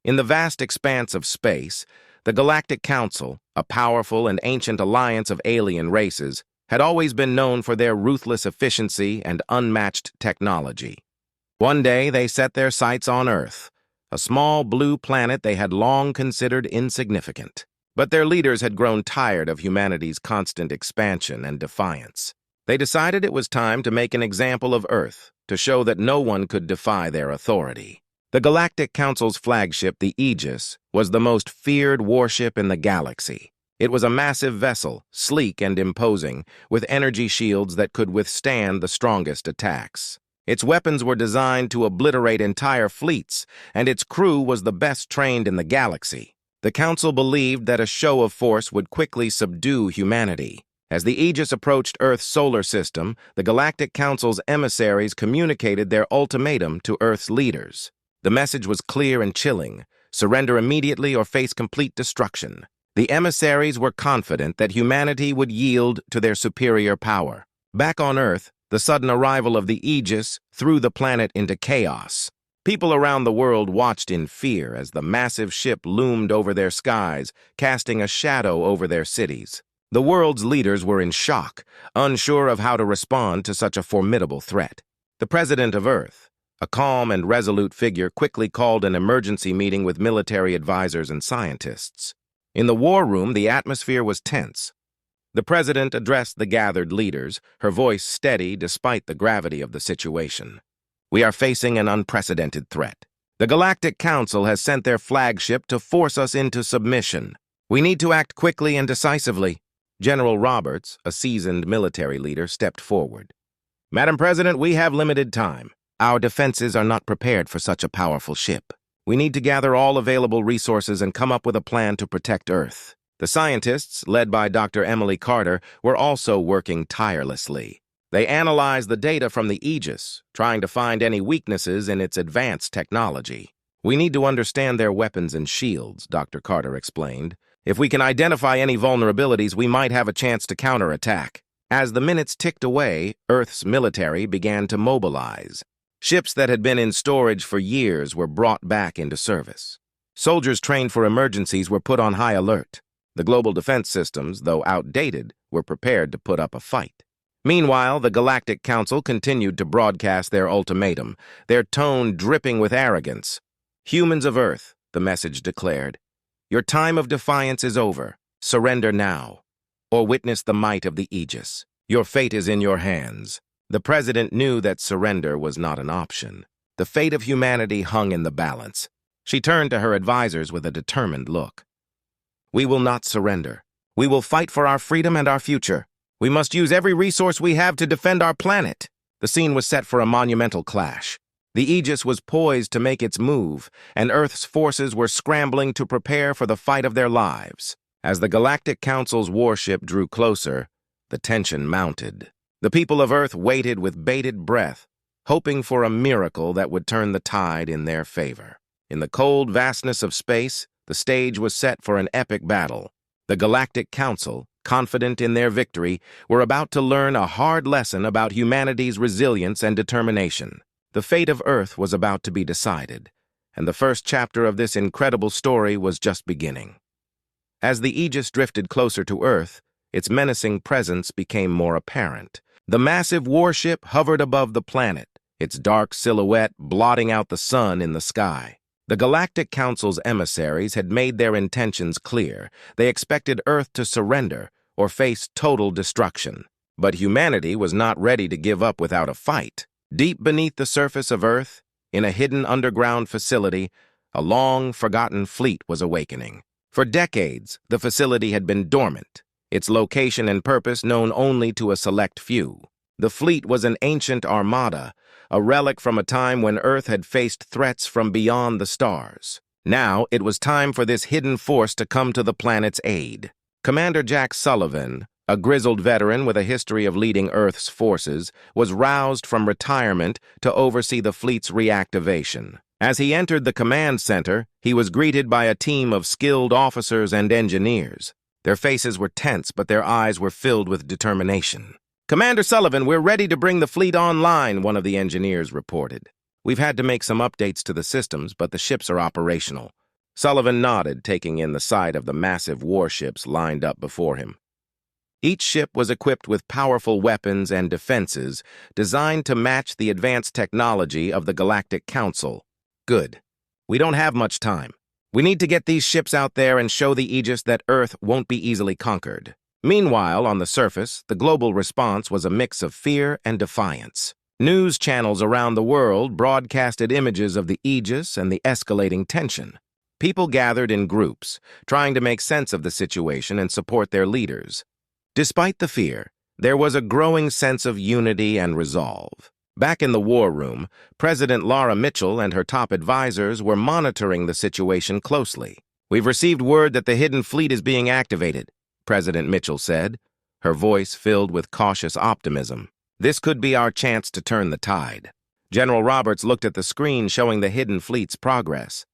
In the vast expanse of space, the Galactic Council, a powerful and ancient alliance of alien races, had always been known for their ruthless efficiency and unmatched technology. One day, they set their sights on Earth, a small blue planet they had long considered insignificant. But their leaders had grown tired of humanity's constant expansion and defiance. They decided it was time to make an example of Earth, to show that no one could defy their authority. The Galactic Council's flagship, the Aegis, was the most feared warship in the galaxy. It was a massive vessel, sleek and imposing, with energy shields that could withstand the strongest attacks. Its weapons were designed to obliterate entire fleets, and its crew was the best trained in the galaxy. The Council believed that a show of force would quickly subdue humanity. As the Aegis approached Earth's solar system, the Galactic Council's emissaries communicated their ultimatum to Earth's leaders. The message was clear and chilling: surrender immediately or face complete destruction. The emissaries were confident that humanity would yield to their superior power. Back on Earth, the sudden arrival of the Aegis threw the planet into chaos. People around the world watched in fear as the massive ship loomed over their skies, casting a shadow over their cities. The world's leaders were in shock, unsure of how to respond to such a formidable threat. The President of Earth, a calm and resolute figure, quickly called an emergency meeting with military advisors and scientists. In the war room, the atmosphere was tense. The President addressed the gathered leaders, her voice steady despite the gravity of the situation. We are facing an unprecedented threat. The Galactic Council has sent their flagship to force us into submission. We need to act quickly and decisively. General Roberts, a seasoned military leader, stepped forward. Madam President, we have limited time. Our defenses are not prepared for such a powerful ship. We need to gather all available resources and come up with a plan to protect Earth. The scientists, led by Dr. Emily Carter, were also working tirelessly. They analyzed the data from the Aegis, trying to find any weaknesses in its advanced technology. We need to understand their weapons and shields, Dr. Carter explained. If we can identify any vulnerabilities, we might have a chance to counterattack. As the minutes ticked away, Earth's military began to mobilize. Ships that had been in storage for years were brought back into service. Soldiers trained for emergencies were put on high alert. The global defense systems, though outdated, were prepared to put up a fight. Meanwhile, the Galactic Council continued to broadcast their ultimatum, their tone dripping with arrogance. Humans of Earth, the message declared, your time of defiance is over. Surrender now, or witness the might of the Aegis. Your fate is in your hands. The President knew that surrender was not an option. The fate of humanity hung in the balance. She turned to her advisors with a determined look. We will not surrender. We will fight for our freedom and our future. We must use every resource we have to defend our planet. The scene was set for a monumental clash. The Aegis was poised to make its move, and Earth's forces were scrambling to prepare for the fight of their lives. As the Galactic Council's warship drew closer, the tension mounted. The people of Earth waited with bated breath, hoping for a miracle that would turn the tide in their favor. In the cold vastness of space, the stage was set for an epic battle. The Galactic Council, confident in their victory, were about to learn a hard lesson about humanity's resilience and determination. The fate of Earth was about to be decided, and the first chapter of this incredible story was just beginning. As the Aegis drifted closer to Earth, its menacing presence became more apparent. The massive warship hovered above the planet, its dark silhouette blotting out the sun in the sky. The Galactic Council's emissaries had made their intentions clear. They expected Earth to surrender or face total destruction. But humanity was not ready to give up without a fight. Deep beneath the surface of Earth, in a hidden underground facility, a long-forgotten fleet was awakening. For decades, the facility had been dormant, its location and purpose known only to a select few. The fleet was an ancient armada, a relic from a time when Earth had faced threats from beyond the stars. Now, it was time for this hidden force to come to the planet's aid. Commander Jack Sullivan, a grizzled veteran with a history of leading Earth's forces, was roused from retirement to oversee the fleet's reactivation. As he entered the command center, he was greeted by a team of skilled officers and engineers. Their faces were tense, but their eyes were filled with determination. Commander Sullivan, we're ready to bring the fleet online, one of the engineers reported. We've had to make some updates to the systems, but the ships are operational. Sullivan nodded, taking in the sight of the massive warships lined up before him. Each ship was equipped with powerful weapons and defenses designed to match the advanced technology of the Galactic Council. Good. We don't have much time. We need to get these ships out there and show the Aegis that Earth won't be easily conquered. Meanwhile, on the surface, the global response was a mix of fear and defiance. News channels around the world broadcasted images of the Aegis and the escalating tension. People gathered in groups, trying to make sense of the situation and support their leaders. Despite the fear, there was a growing sense of unity and resolve. Back in the war room, President Laura Mitchell and her top advisors were monitoring the situation closely. "We've received word that the hidden fleet is being activated," President Mitchell said, her voice filled with cautious optimism. "This could be our chance to turn the tide." General Roberts looked at the screen showing the hidden fleet's progress.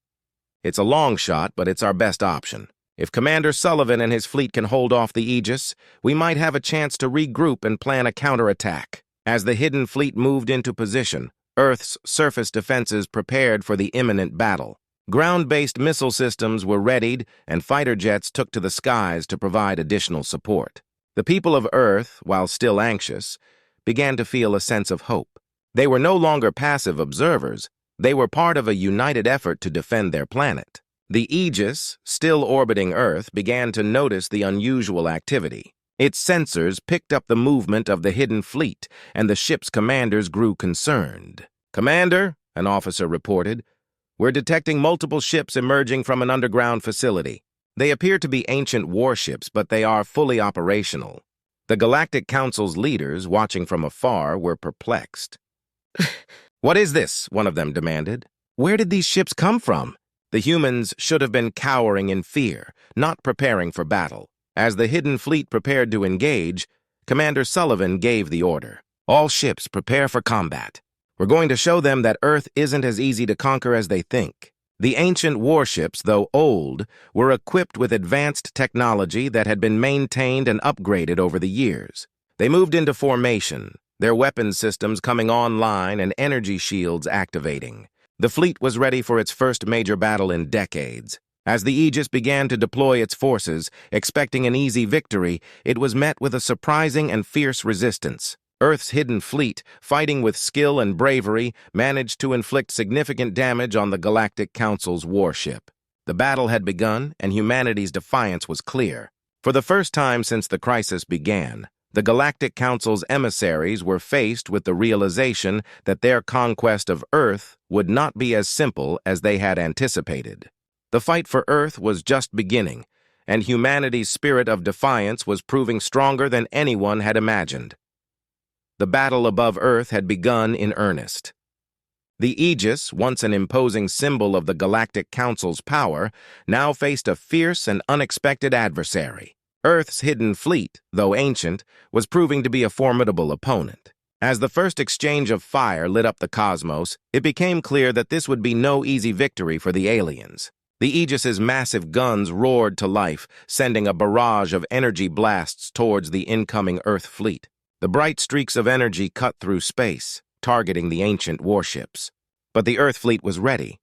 "It's a long shot, but it's our best option. If Commander Sullivan and his fleet can hold off the Aegis, we might have a chance to regroup and plan a counterattack." As the hidden fleet moved into position, Earth's surface defenses prepared for the imminent battle. Ground-based missile systems were readied, and fighter jets took to the skies to provide additional support. The people of Earth, while still anxious, began to feel a sense of hope. They were no longer passive observers. They were part of a united effort to defend their planet. The Aegis, still orbiting Earth, began to notice the unusual activity. Its sensors picked up the movement of the hidden fleet, and the ship's commanders grew concerned. "Commander," an officer reported, "we're detecting multiple ships emerging from an underground facility. They appear to be ancient warships, but they are fully operational." The Galactic Council's leaders, watching from afar, were perplexed. "What is this?" one of them demanded. "Where did these ships come from?" The humans should have been cowering in fear, not preparing for battle. As the hidden fleet prepared to engage, Commander Sullivan gave the order. "All ships prepare for combat. We're going to show them that Earth isn't as easy to conquer as they think." The ancient warships, though old, were equipped with advanced technology that had been maintained and upgraded over the years. They moved into formation, their weapons systems coming online and energy shields activating. The fleet was ready for its first major battle in decades. As the Aegis began to deploy its forces, expecting an easy victory, it was met with a surprising and fierce resistance. Earth's hidden fleet, fighting with skill and bravery, managed to inflict significant damage on the Galactic Council's warship. The battle had begun, and humanity's defiance was clear. For the first time since the crisis began, the Galactic Council's emissaries were faced with the realization that their conquest of Earth would not be as simple as they had anticipated. The fight for Earth was just beginning, and humanity's spirit of defiance was proving stronger than anyone had imagined. The battle above Earth had begun in earnest. The Aegis, once an imposing symbol of the Galactic Council's power, now faced a fierce and unexpected adversary. Earth's hidden fleet, though ancient, was proving to be a formidable opponent. As the first exchange of fire lit up the cosmos, it became clear that this would be no easy victory for the aliens. The Aegis's massive guns roared to life, sending a barrage of energy blasts towards the incoming Earth fleet. The bright streaks of energy cut through space, targeting the ancient warships. But the Earth fleet was ready.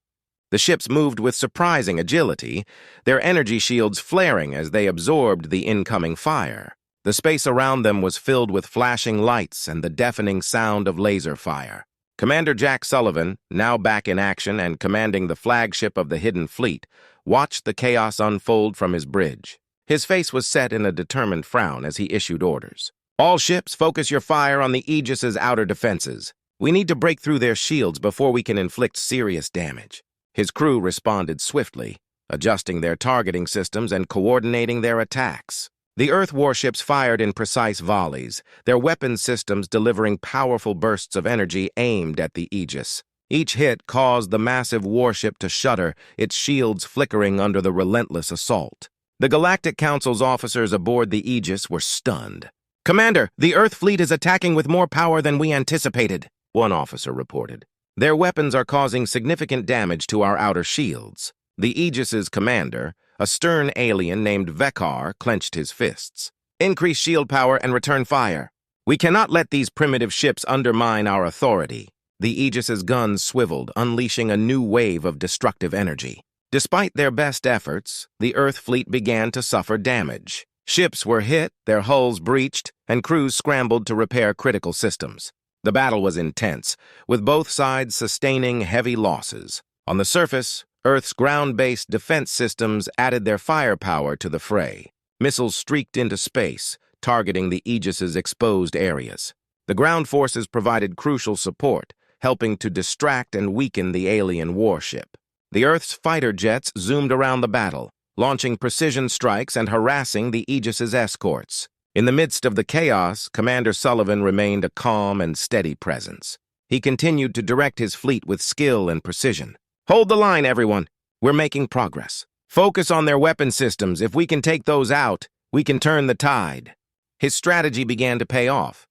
The ships moved with surprising agility, their energy shields flaring as they absorbed the incoming fire. The space around them was filled with flashing lights and the deafening sound of laser fire. Commander Jack Sullivan, now back in action and commanding the flagship of the hidden fleet, watched the chaos unfold from his bridge. His face was set in a determined frown as he issued orders. "All ships, focus your fire on the Aegis's outer defenses. We need to break through their shields before we can inflict serious damage." His crew responded swiftly, adjusting their targeting systems and coordinating their attacks. The Earth warships fired in precise volleys, their weapons systems delivering powerful bursts of energy aimed at the Aegis. Each hit caused the massive warship to shudder, its shields flickering under the relentless assault. The Galactic Council's officers aboard the Aegis were stunned. "Commander, the Earth fleet is attacking with more power than we anticipated," one officer reported. "Their weapons are causing significant damage to our outer shields." The Aegis's commander, a stern alien named Vekar, clenched his fists. "Increase shield power and return fire. We cannot let these primitive ships undermine our authority." The Aegis's guns swiveled, unleashing a new wave of destructive energy. Despite their best efforts, the Earth fleet began to suffer damage. Ships were hit, their hulls breached, and crews scrambled to repair critical systems. The battle was intense, with both sides sustaining heavy losses. On the surface, Earth's ground-based defense systems added their firepower to the fray. Missiles streaked into space, targeting the Aegis's exposed areas. The ground forces provided crucial support, helping to distract and weaken the alien warship. The Earth's fighter jets zoomed around the battle, launching precision strikes and harassing the Aegis's escorts. In the midst of the chaos, Commander Sullivan remained a calm and steady presence. He continued to direct his fleet with skill and precision. "Hold the line, everyone. We're making progress. Focus on their weapon systems. If we can take those out, we can turn the tide." His strategy began to pay off.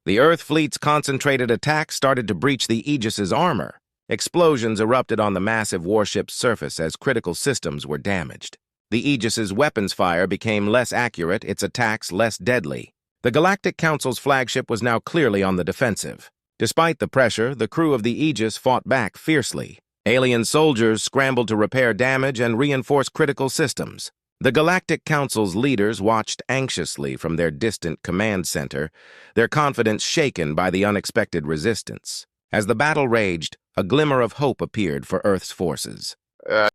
The Earth fleet's concentrated attack started to breach the Aegis's armor. Explosions erupted on the massive warship's surface as critical systems were damaged. The Aegis's weapons fire became less accurate, its attacks less deadly. The Galactic Council's flagship was now clearly on the defensive. Despite the pressure, the crew of the Aegis fought back fiercely. Alien soldiers scrambled to repair damage and reinforce critical systems. The Galactic Council's leaders watched anxiously from their distant command center, their confidence shaken by the unexpected resistance. As the battle raged, a glimmer of hope appeared for Earth's forces.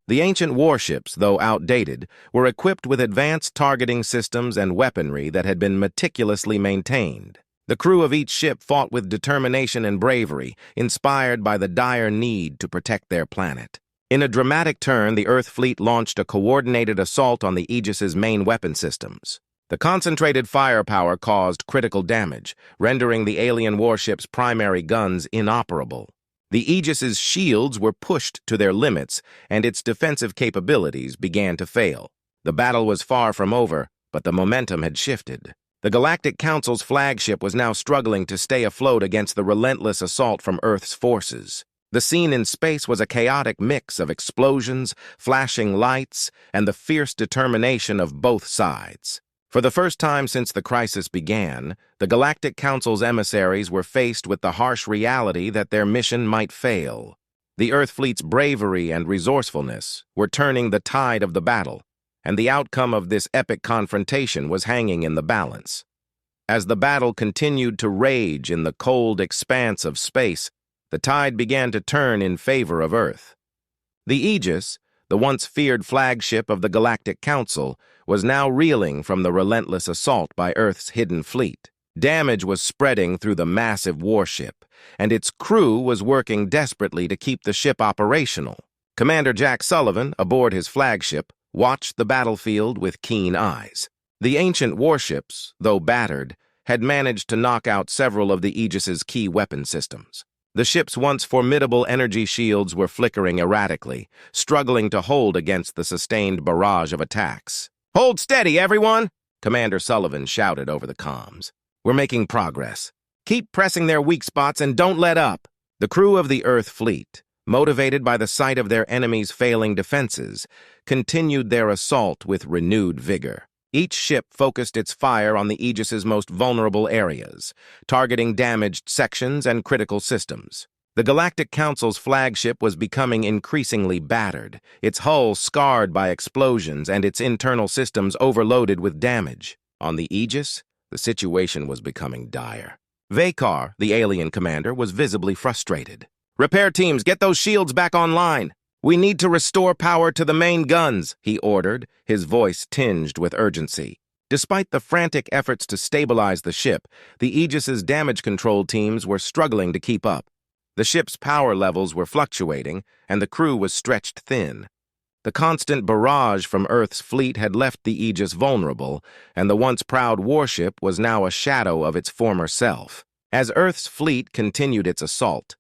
The ancient warships, though outdated, were equipped with advanced targeting systems and weaponry that had been meticulously maintained. The crew of each ship fought with determination and bravery, inspired by the dire need to protect their planet. In a dramatic turn, the Earth fleet launched a coordinated assault on the Aegis's main weapon systems. The concentrated firepower caused critical damage, rendering the alien warship's primary guns inoperable. The Aegis's shields were pushed to their limits, and its defensive capabilities began to fail. The battle was far from over, but the momentum had shifted. The Galactic Council's flagship was now struggling to stay afloat against the relentless assault from Earth's forces. The scene in space was a chaotic mix of explosions, flashing lights, and the fierce determination of both sides. For the first time since the crisis began, the Galactic Council's emissaries were faced with the harsh reality that their mission might fail. The Earth fleet's bravery and resourcefulness were turning the tide of the battle, and the outcome of this epic confrontation was hanging in the balance. As the battle continued to rage in the cold expanse of space, the tide began to turn in favor of Earth. The Aegis, the once feared flagship of the Galactic Council, was now reeling from the relentless assault by Earth's hidden fleet. Damage was spreading through the massive warship, and its crew was working desperately to keep the ship operational. Commander Jack Sullivan, aboard his flagship, watched the battlefield with keen eyes. The ancient warships, though battered, had managed to knock out several of the Aegis's key weapon systems. The ship's once formidable energy shields were flickering erratically, struggling to hold against the sustained barrage of attacks. "Hold steady, everyone!" Commander Sullivan shouted over the comms. "We're making progress. Keep pressing their weak spots and don't let up." The crew of the Earth fleet, motivated by the sight of their enemy's failing defenses, continued their assault with renewed vigor. Each ship focused its fire on the Aegis's most vulnerable areas, targeting damaged sections and critical systems. The Galactic Council's flagship was becoming increasingly battered, its hull scarred by explosions and its internal systems overloaded with damage. On the Aegis, the situation was becoming dire. Vakar, the alien commander, was visibly frustrated. "Repair teams, get those shields back online. We need to restore power to the main guns," he ordered, his voice tinged with urgency. Despite the frantic efforts to stabilize the ship, the Aegis's damage control teams were struggling to keep up. The ship's power levels were fluctuating, and the crew was stretched thin. The constant barrage from Earth's fleet had left the Aegis vulnerable, and the once proud warship was now a shadow of its former self. As Earth's fleet continued its assault,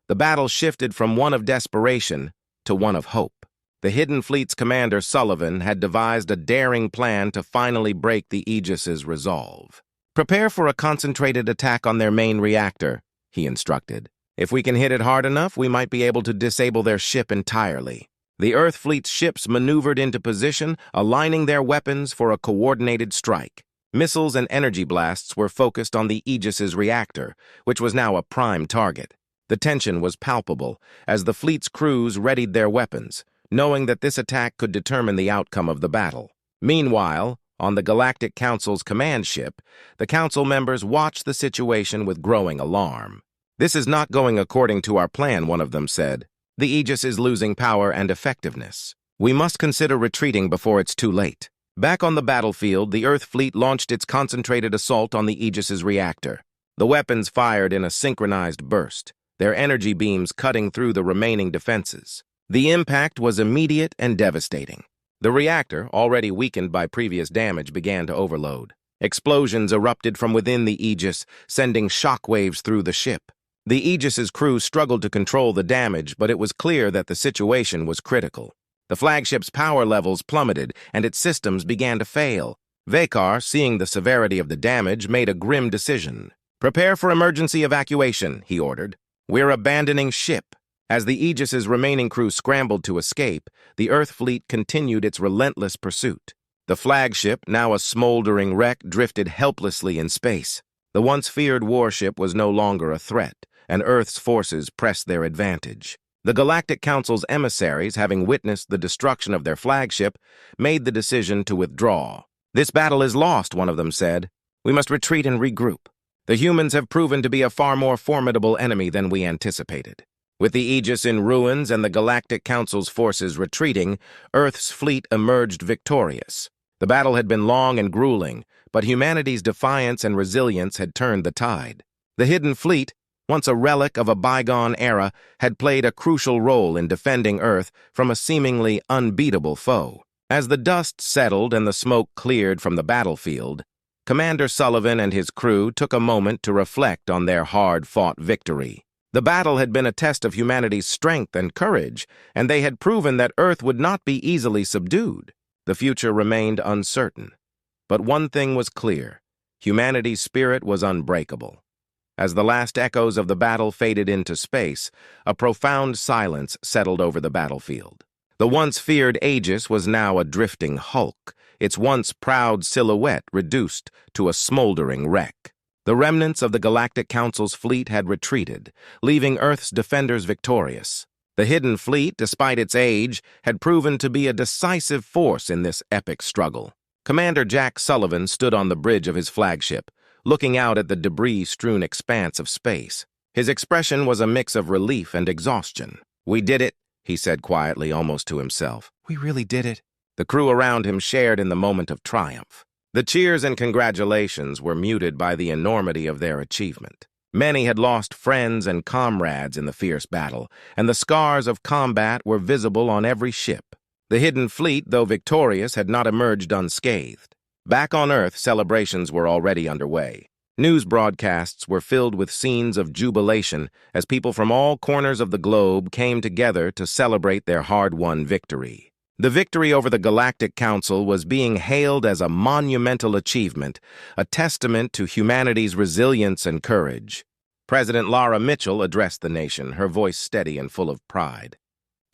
the battle shifted from one of desperation to one of hope. The Hidden Fleet's commander, Sullivan, had devised a daring plan to finally break the Aegis's resolve. "Prepare for a concentrated attack on their main reactor," he instructed. "If we can hit it hard enough, we might be able to disable their ship entirely." The Earth Fleet's ships maneuvered into position, aligning their weapons for a coordinated strike. Missiles and energy blasts were focused on the Aegis's reactor, which was now a prime target. The tension was palpable as the fleet's crews readied their weapons, knowing that this attack could determine the outcome of the battle. Meanwhile, on the Galactic Council's command ship, the Council members watched the situation with growing alarm. "This is not going according to our plan," one of them said. "The Aegis is losing power and effectiveness. We must consider retreating before it's too late." Back on the battlefield, the Earth fleet launched its concentrated assault on the Aegis's reactor. The weapons fired in a synchronized burst, their energy beams cutting through the remaining defenses. The impact was immediate and devastating. The reactor, already weakened by previous damage, began to overload. Explosions erupted from within the Aegis, sending shockwaves through the ship. The Aegis's crew struggled to control the damage, but it was clear that the situation was critical. The flagship's power levels plummeted, and its systems began to fail. Vekar, seeing the severity of the damage, made a grim decision. "Prepare for emergency evacuation," he ordered. "We're abandoning ship." As the Aegis's remaining crew scrambled to escape, the Earth fleet continued its relentless pursuit. The flagship, now a smoldering wreck, drifted helplessly in space. The once feared warship was no longer a threat, and Earth's forces pressed their advantage. The Galactic Council's emissaries, having witnessed the destruction of their flagship, made the decision to withdraw. "This battle is lost," one of them said. "We must retreat and regroup. The humans have proven to be a far more formidable enemy than we anticipated." With the Aegis in ruins and the Galactic Council's forces retreating, Earth's fleet emerged victorious. The battle had been long and grueling, but humanity's defiance and resilience had turned the tide. The Hidden Fleet, once a relic of a bygone era, had played a crucial role in defending Earth from a seemingly unbeatable foe. As the dust settled and the smoke cleared from the battlefield, Commander Sullivan and his crew took a moment to reflect on their hard-fought victory. The battle had been a test of humanity's strength and courage, and they had proven that Earth would not be easily subdued. The future remained uncertain. But one thing was clear: humanity's spirit was unbreakable. As the last echoes of the battle faded into space, a profound silence settled over the battlefield. The once feared Aegis was now a drifting hulk, its once proud silhouette reduced to a smoldering wreck. The remnants of the Galactic Council's fleet had retreated, leaving Earth's defenders victorious. The Hidden Fleet, despite its age, had proven to be a decisive force in this epic struggle. Commander Jack Sullivan stood on the bridge of his flagship, looking out at the debris-strewn expanse of space. His expression was a mix of relief and exhaustion. "We did it," he said quietly, almost to himself. "We really did it." The crew around him shared in the moment of triumph. The cheers and congratulations were muted by the enormity of their achievement. Many had lost friends and comrades in the fierce battle, and the scars of combat were visible on every ship. The Hidden Fleet, though victorious, had not emerged unscathed. Back on Earth, celebrations were already underway. News broadcasts were filled with scenes of jubilation as people from all corners of the globe came together to celebrate their hard-won victory. The victory over the Galactic Council was being hailed as a monumental achievement, a testament to humanity's resilience and courage. President Lara Mitchell addressed the nation, her voice steady and full of pride.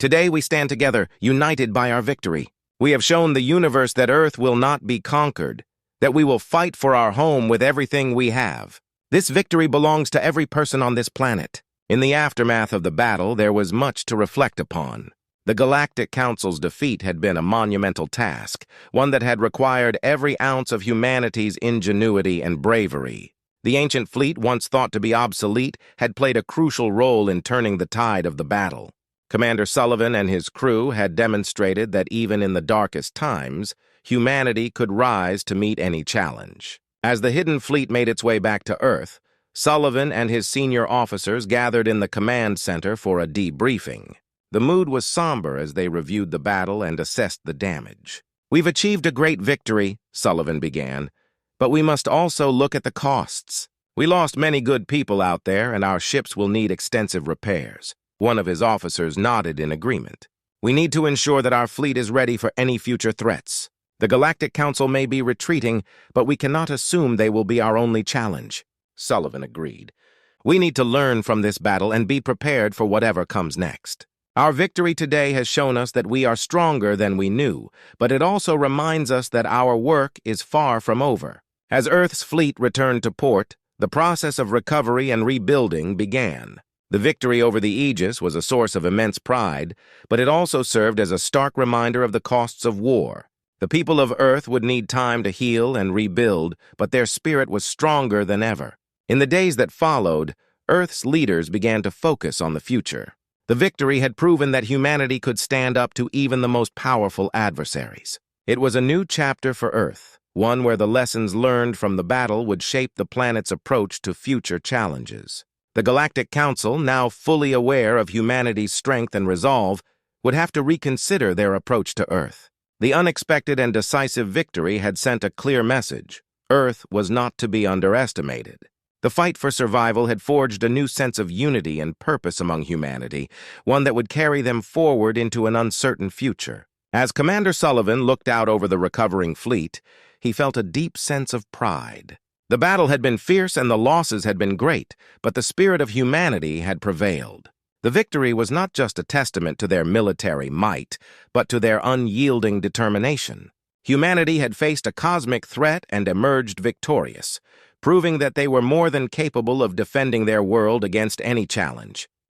"Today we stand together, united by our victory. We have shown the universe that Earth will not be conquered, that we will fight for our home with everything we have. This victory belongs to every person on this planet." In the aftermath of the battle, there was much to reflect upon. The Galactic Council's defeat had been a monumental task, one that had required every ounce of humanity's ingenuity and bravery. The ancient fleet, once thought to be obsolete, had played a crucial role in turning the tide of the battle. Commander Sullivan and his crew had demonstrated that even in the darkest times, humanity could rise to meet any challenge. As the Hidden Fleet made its way back to Earth, Sullivan and his senior officers gathered in the command center for a debriefing. The mood was somber as they reviewed the battle and assessed the damage. "We've achieved a great victory," Sullivan began, "but we must also look at the costs. We lost many good people out there, and our ships will need extensive repairs." One of his officers nodded in agreement. "We need to ensure that our fleet is ready for any future threats. The Galactic Council may be retreating, but we cannot assume they will be our only challenge." Sullivan agreed. "We need to learn from this battle and be prepared for whatever comes next. Our victory today has shown us that we are stronger than we knew, but it also reminds us that our work is far from over." As Earth's fleet returned to port, the process of recovery and rebuilding began. The victory over the Aegis was a source of immense pride, but it also served as a stark reminder of the costs of war. The people of Earth would need time to heal and rebuild, but their spirit was stronger than ever. In the days that followed, Earth's leaders began to focus on the future. The victory had proven that humanity could stand up to even the most powerful adversaries. It was a new chapter for Earth, one where the lessons learned from the battle would shape the planet's approach to future challenges. The Galactic Council, now fully aware of humanity's strength and resolve, would have to reconsider their approach to Earth. The unexpected and decisive victory had sent a clear message. Earth was not to be underestimated. The fight for survival had forged a new sense of unity and purpose among humanity, one that would carry them forward into an uncertain future. As Commander Sullivan looked out over the recovering fleet, he felt a deep sense of pride. The battle had been fierce and the losses had been great, but the spirit of humanity had prevailed. The victory was not just a testament to their military might, but to their unyielding determination. Humanity had faced a cosmic threat and emerged victorious, proving that they were more than capable of defending their world against any challenge.